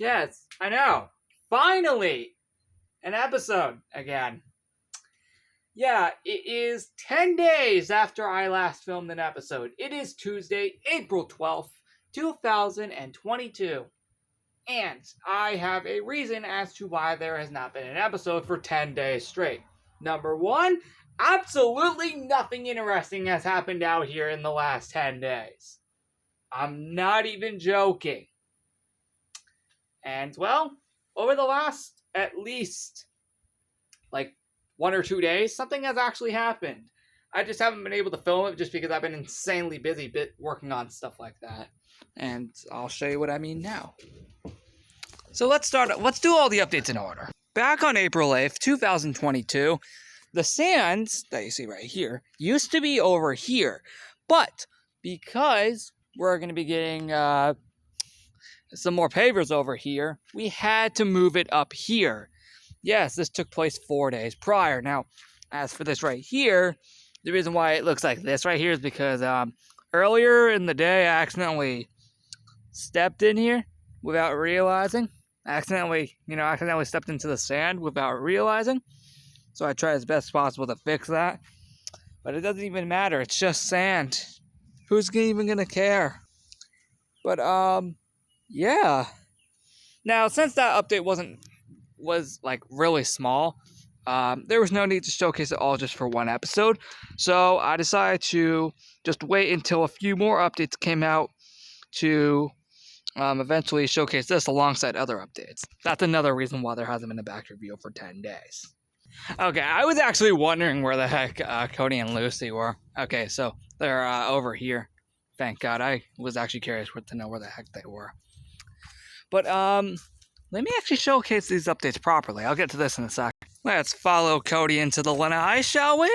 Yes, I know. Finally! An episode again. Yeah, it is 10 days after I last filmed an episode. It is Tuesday, April 12th, 2022. And I have a reason as to why there has not been an episode for 10 days straight. Number one, absolutely nothing interesting has happened out here in the last 10 days. I'm not even joking. And, well, over the last, at least, 1 or 2 days, something has actually happened. I just haven't been able to film it just because I've been insanely busy working on stuff like that. And I'll show you what I mean now. So let's do all the updates in order. Back on April 8th, 2022, the sands that you see right here used to be over here. But because we're going to be getting some more pavers over here, we had to move it up here. Yes, this took place 4 days prior. Now, as for this right here, the reason why it looks like this right here is because earlier in the day, I accidentally stepped in here without realizing. Accidentally stepped into the sand without realizing. So I tried as best as possible to fix that. But it doesn't even matter. It's just sand. Who's even going to care? But, yeah. Now, since that update was really small, there was no need to showcase it all just for one episode. So I decided to just wait until a few more updates came out to eventually showcase this alongside other updates. That's another reason why there hasn't been a back review for 10 days. Okay, I was actually wondering where the heck Cody and Lucy were. Okay, so they're over here. Thank God. I was actually curious to know where the heck they were. But, let me actually showcase these updates properly. I'll get to this in a sec. Let's follow Cody into the Lanai, shall we?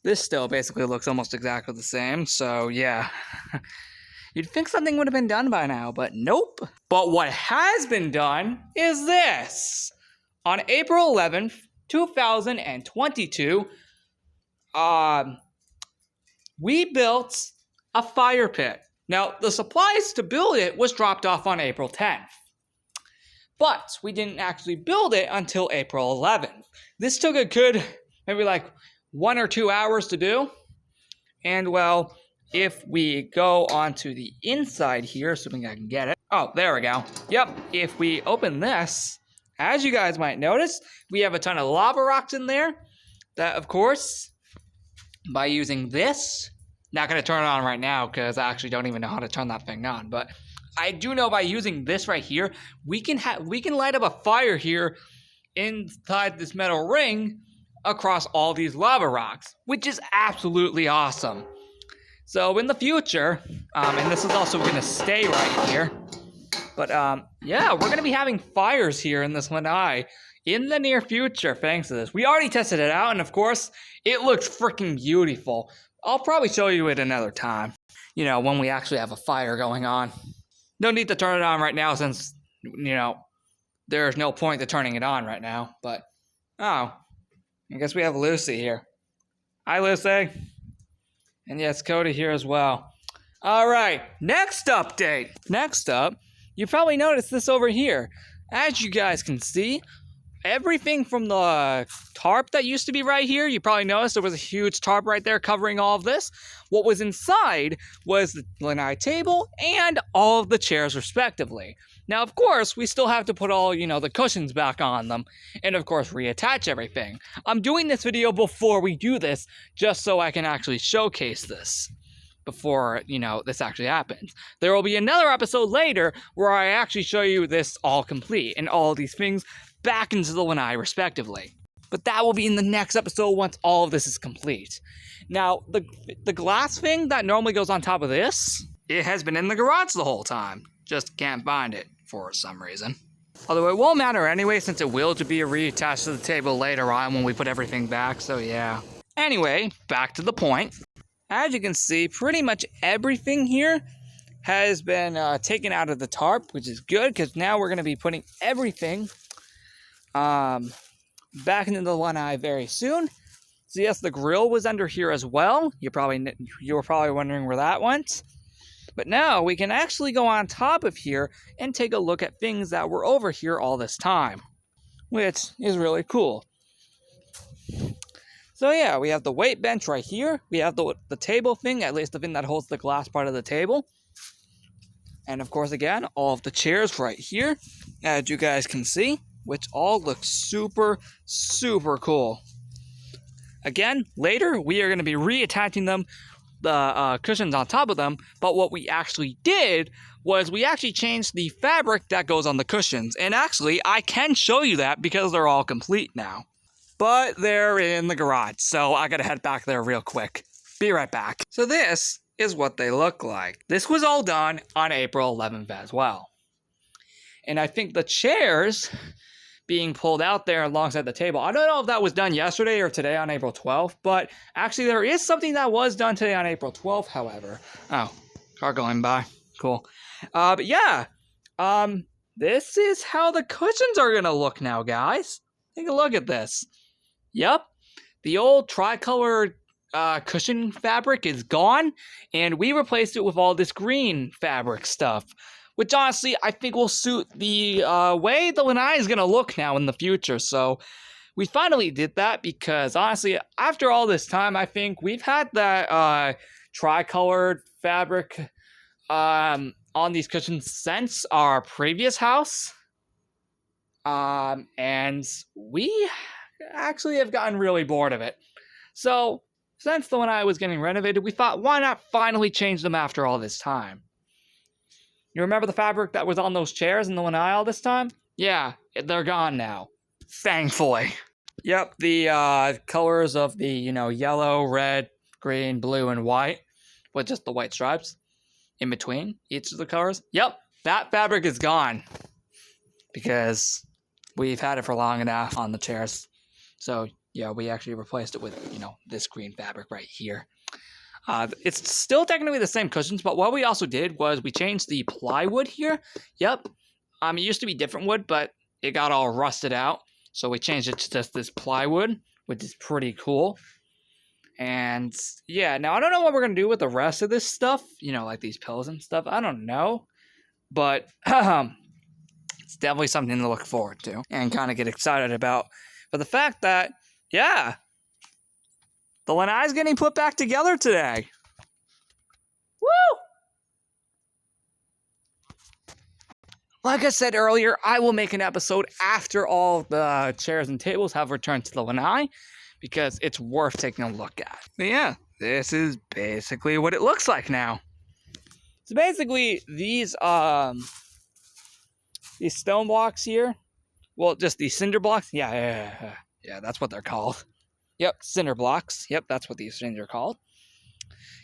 This still basically looks almost exactly the same, so yeah. You'd think something would have been done by now, but nope. But what has been done is this. On April 11th, 2022, we built a fire pit. Now, the supplies to build it was dropped off on April 10th. But we didn't actually build it until April 11th. This took a good, maybe 1 or 2 hours to do. And, well, if we go onto the inside here, assuming I can get it. Oh, there we go. Yep, if we open this, as you guys might notice, we have a ton of lava rocks in there. That, of course, by using this, not going to turn it on right now because I actually don't even know how to turn that thing on. But I do know by using this right here, we can light up a fire here inside this metal ring across all these lava rocks, which is absolutely awesome. So in the future, and this is also going to stay right here, but yeah, we're going to be having fires here in this Lanai in the near future thanks to this. We already tested it out, and of course, it looks freaking beautiful. I'll probably show you it another time, when we actually have a fire going on. No need to turn it on right now since, there's no point to turning it on right now, but, oh, I guess we have Lucy here. Hi, Lucy. And yes, Cody here as well. All right, next update. Next up, you probably noticed this over here. As you guys can see, everything from the tarp that used to be right here, you probably noticed there was a huge tarp right there covering all of this. What was inside was the Lanai table and all of the chairs respectively. Now, of course, we still have to put all, the cushions back on them and, of course, reattach everything. I'm doing this video before we do this just so I can actually showcase this before, this actually happens. There will be another episode later where I actually show you this all complete and all of these things back into the Lanai respectively. But that will be in the next episode once all of this is complete. Now, the glass thing that normally goes on top of this, it has been in the garage the whole time. Just can't find it for some reason. Although it won't matter anyway since it will be reattached to the table later on when we put everything back, so yeah. Anyway, back to the point. As you can see, pretty much everything here has been taken out of the tarp, which is good because now we're going to be putting everything back into the Lanai very soon. So yes, the grill was under here as well. You were probably wondering where that went. But now we can actually go on top of here and take a look at things that were over here all this time, which is really cool. So yeah, we have the weight bench right here. We have the table thing, at least the thing that holds the glass part of the table. And of course, again, all of the chairs right here, as you guys can see, which all look super, super cool. Again, later, we are going to be reattaching them, the cushions on top of them, but what we actually did was we actually changed the fabric that goes on the cushions. And actually, I can show you that because they're all complete now. But they're in the garage, so I gotta head back there real quick. Be right back. So this is what they look like. This was all done on April 11th as well. And I think the chairs being pulled out there alongside the table, I don't know if that was done yesterday or today on April 12th, but actually there is something that was done today on April 12th, however. Oh, car going by. Cool. But yeah, this is how the cushions are gonna look now, guys. Take a look at this. Yep, the old tricolor cushion fabric is gone, and we replaced it with all this green fabric stuff, which honestly I think will suit the way the Lanai is going to look now in the future. So we finally did that because honestly, after all this time, I think we've had that tricolored fabric on these cushions since our previous house, and we actually have gotten really bored of it. So since the Lanai was getting renovated, we thought, why not finally change them after all this time? You remember the fabric that was on those chairs in the Lanai all this time? Yeah, they're gone now. Thankfully. Yep, the colors of the, yellow, red, green, blue, and white, with just the white stripes in between each of the colors. Yep, that fabric is gone because we've had it for long enough on the chairs. So, yeah, we actually replaced it with, this green fabric right here. It's still technically the same cushions, but what we also did was we changed the plywood here. Yep. It used to be different wood, but it got all rusted out. So we changed it to just this plywood, which is pretty cool. And, yeah, now I don't know what we're going to do with the rest of this stuff. Like these pillows and stuff. I don't know. But, it's definitely something to look forward to and kind of get excited about. But the fact that, yeah, the Lanai is getting put back together today. Woo! Like I said earlier, I will make an episode after all the chairs and tables have returned to the Lanai because it's worth taking a look at. But yeah, this is basically what it looks like now. So basically, these stone blocks here, well, just these cinder blocks. Yeah, that's what they're called. Yep, cinder blocks. Yep, that's what these things are called.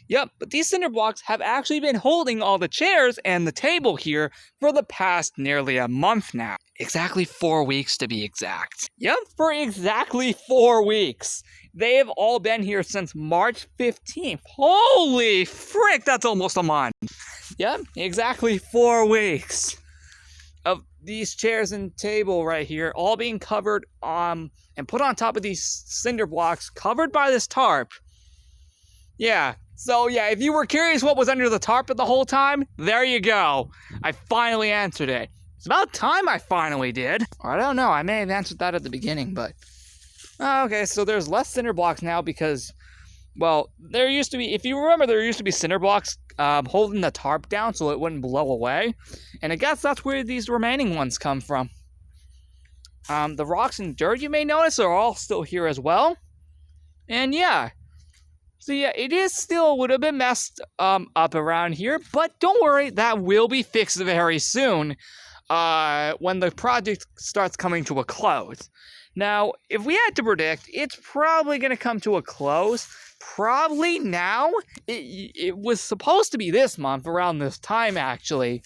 Yep, but these cinder blocks have actually been holding all the chairs and the table here for the past nearly a month now. Exactly 4 weeks to be exact. Yep, for exactly 4 weeks. They have all been here since March 15th. Holy frick, that's almost a month. Yep, exactly 4 weeks of these chairs and table right here all being covered and put on top of these cinder blocks covered by this tarp. Yeah, so yeah, if you were curious what was under the tarp the whole time, there you go. I finally answered it. It's about time I finally did. Or I don't know, I may have answered that at the beginning, but... Okay, so there's less cinder blocks now because, well, there used to be, if you remember, there used to be cinder blocks holding the tarp down so it wouldn't blow away. And I guess that's where these remaining ones come from. The rocks and dirt, you may notice, are all still here as well. And yeah. So yeah, it is still a little bit messed up around here. But don't worry, that will be fixed very soon when the project starts coming to a close. Now, if we had to predict, it's probably going to come to a close. Probably now. It was supposed to be this month, around this time, actually.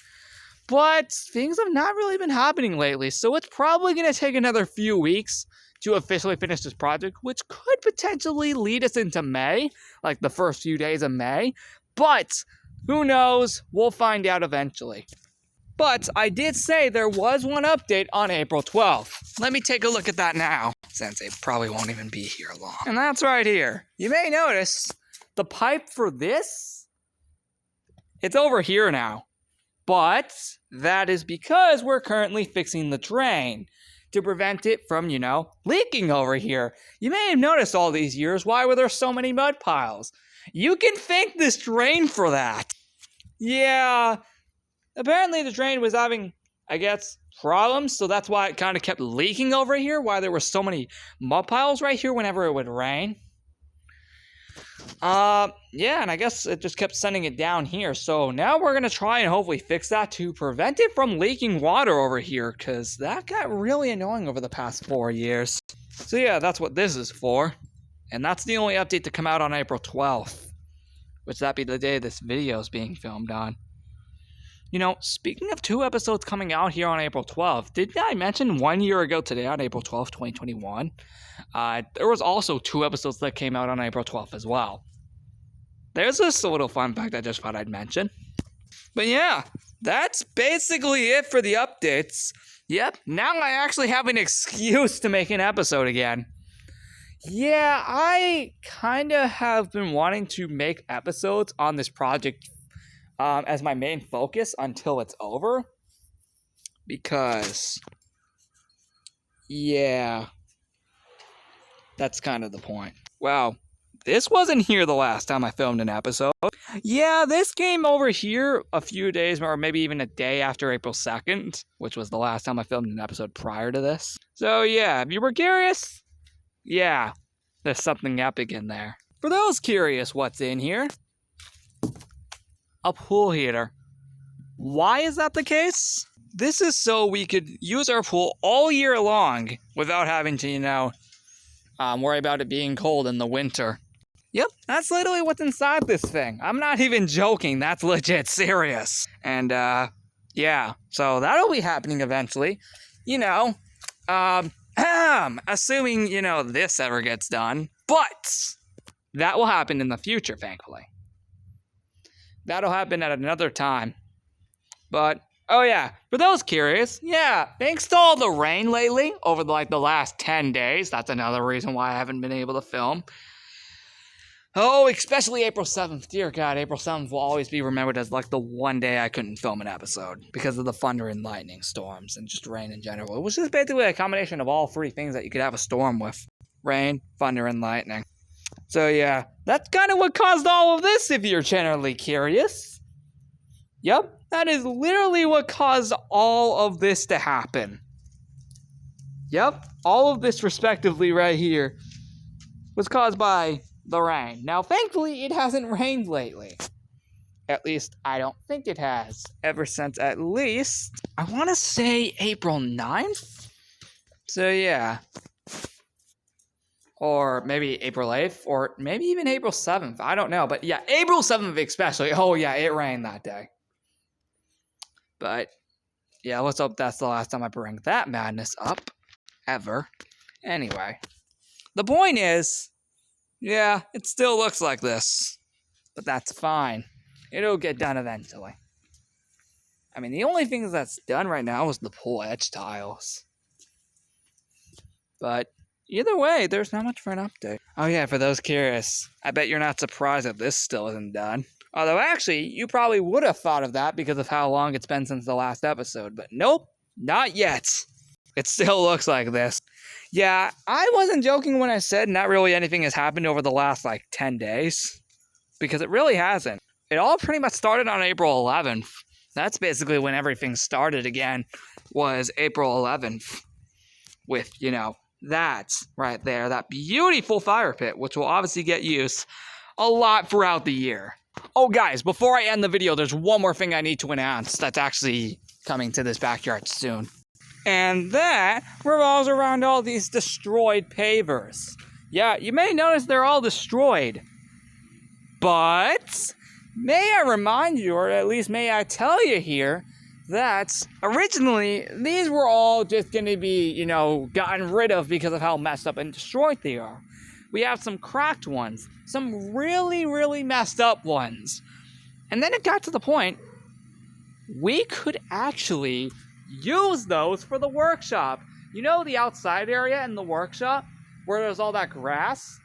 But things have not really been happening lately, so it's probably going to take another few weeks to officially finish this project, which could potentially lead us into May, like the first few days of May. But who knows? We'll find out eventually. But I did say there was one update on April 12th. Let me take a look at that now, since it probably won't even be here long. And that's right here. You may notice the pipe for this it's over here now. But that is because we're currently fixing the drain to prevent it from, leaking over here. You may have noticed all these years, why were there so many mud piles? You can thank this drain for that. Yeah, apparently the drain was having, I guess, problems, so that's why it kind of kept leaking over here, why there were so many mud piles right here whenever it would rain. Yeah, and I guess it just kept sending it down here. So now we're going to try and hopefully fix that to prevent it from leaking water over here, because that got really annoying over the past 4 years. So yeah, that's what this is for. And that's the only update to come out on April 12th, which that be the day this video is being filmed on. Speaking of 2 episodes coming out here on April 12th, didn't I mention 1 year ago today on April 12th, 2021? There was also 2 episodes that came out on April 12th as well. There's just a little fun fact I just thought I'd mention. But yeah, that's basically it for the updates. Yep, now I actually have an excuse to make an episode again. Yeah, I kind of have been wanting to make episodes on this project as my main focus until it's over. Because, yeah, that's kind of the point. Wow, this wasn't here the last time I filmed an episode. Yeah, this came over here a few days or maybe even a day after April 2nd, which was the last time I filmed an episode prior to this. So yeah, if you were curious, yeah, there's something epic in there. For those curious what's in here, a pool heater. Why is that the case? This is so we could use our pool all year long without having to, worry about it being cold in the winter. Yep, that's literally what's inside this thing. I'm not even joking, that's legit serious. And, yeah, so that'll be happening eventually. Assuming, this ever gets done. But that will happen in the future, thankfully. That'll happen at another time. But, oh yeah, for those curious, yeah, thanks to all the rain lately over the last 10 days, that's another reason why I haven't been able to film. Oh, especially April 7th. Dear God, April 7th will always be remembered as the one day I couldn't film an episode because of the thunder and lightning storms and just rain in general. It was just basically a combination of all 3 things that you could have a storm with. Rain, thunder, and lightning. So yeah, that's kind of what caused all of this if you're generally curious. Yep, that is literally what caused all of this to happen. Yep, all of this respectively right here was caused by the rain. Now, thankfully, it hasn't rained lately. At least, I don't think it has. Ever since, at least, I want to say April 9th? So, yeah. Or maybe April 8th, or maybe even April 7th. I don't know, but yeah, April 7th especially. Oh, yeah, it rained that day. But, yeah, let's hope that's the last time I bring that madness up. Ever. Anyway. The point is, yeah, it still looks like this. But that's fine. It'll get done eventually. I mean, the only thing that's done right now is the pool edge tiles. But either way, there's not much for an update. Oh yeah, for those curious, I bet you're not surprised that this still isn't done. Although actually, you probably would have thought of that because of how long it's been since the last episode. But nope, not yet. It still looks like this. Yeah, I wasn't joking when I said not really anything has happened over the last 10 days. Because it really hasn't. It all pretty much started on April 11th. That's basically when everything started again, was April 11th. With, that right there, that beautiful fire pit, which will obviously get used a lot throughout the year. Oh guys, before I end the video, there's one more thing I need to announce that's actually coming to this backyard soon. And that revolves around all these destroyed pavers. Yeah, you may notice they're all destroyed. But may I remind you, or at least may I tell you here, that originally these were all just going to be, gotten rid of because of how messed up and destroyed they are. We have some cracked ones, some really, really messed up ones. And then it got to the point, we could actually use those for the workshop. You know the outside area in the workshop where there's all that grass?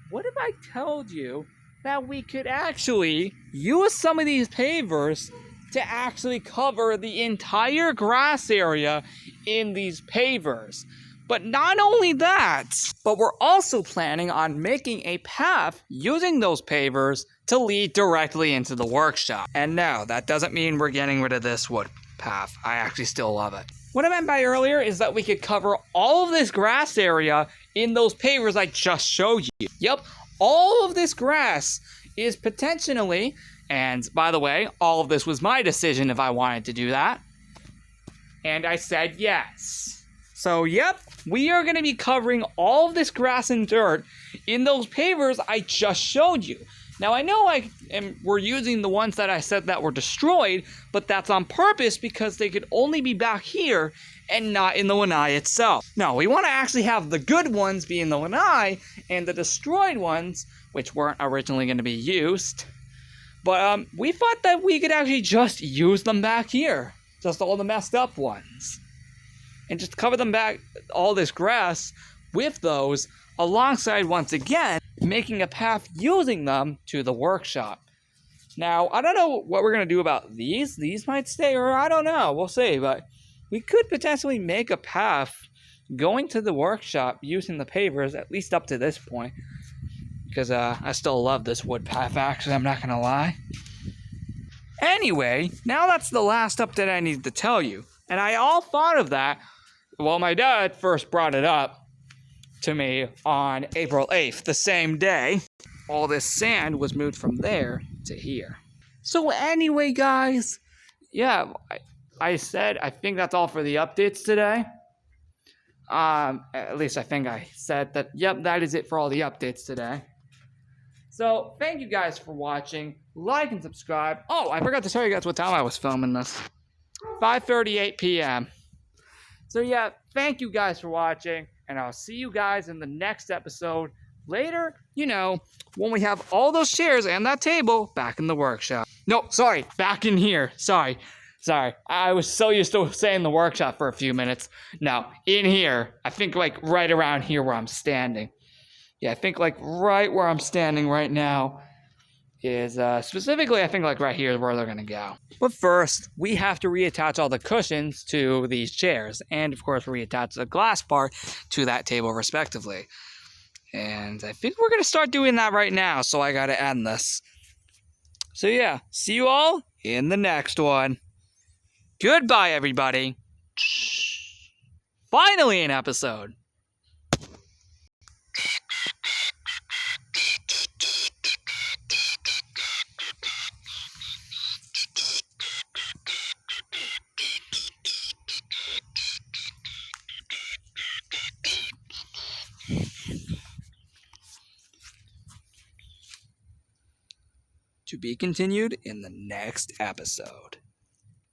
What if I told you that we could actually use some of these pavers to actually cover the entire grass area in these pavers. But not only that, but we're also planning on making a path using those pavers to lead directly into the workshop. And no, that doesn't mean we're getting rid of this wood path. I actually still love it. What I meant by earlier is that we could cover all of this grass area in those pavers I just showed you. Yep, all of this grass is potentially, and by the way, all of this was my decision if I wanted to do that. And I said yes. So, yep, we are going to be covering all of this grass and dirt in those pavers I just showed you. Now, I know we're using the ones that I said that were destroyed, but that's on purpose because they could only be back here and not in the lanai itself. No, we want to actually have the good ones be in the lanai and the destroyed ones, which weren't originally going to be used. But we thought that we could actually just use them back here, just all the messed up ones. And just cover them back, all this grass, with those, alongside, once again, making a path using them to the workshop. Now, I don't know what we're going to do about these. These might stay, or I don't know. We'll see. But we could potentially make a path going to the workshop using the pavers, at least up to this point. Because I still love this wood path, actually. I'm not going to lie. Anyway, now that's the last update I needed to tell you. And I all thought of that. Well, my dad first brought it up to me on April 8th, the same day. All this sand was moved from there to here. So anyway, guys, yeah, I said I think that's all for the updates today. At least I think I said that, yep, that is it for all the updates today. So thank you guys for watching. Like and subscribe. Oh, I forgot to tell you guys what time I was filming this. 5:38 p.m. So yeah, thank you guys for watching, and I'll see you guys in the next episode later, when we have all those chairs and that table back in the workshop. No, sorry, back in here. Sorry. I was so used to saying the workshop for a few minutes. No, in here. I think right around here where I'm standing. Yeah, I think right where I'm standing right now is specifically, I think right here is where they're going to go. But first, we have to reattach all the cushions to these chairs. And, of course, reattach the glass part to that table, respectively. And I think we're going to start doing that right now, so I got to end this. So, yeah, see you all in the next one. Goodbye, everybody. Finally an episode. To be continued in the next episode.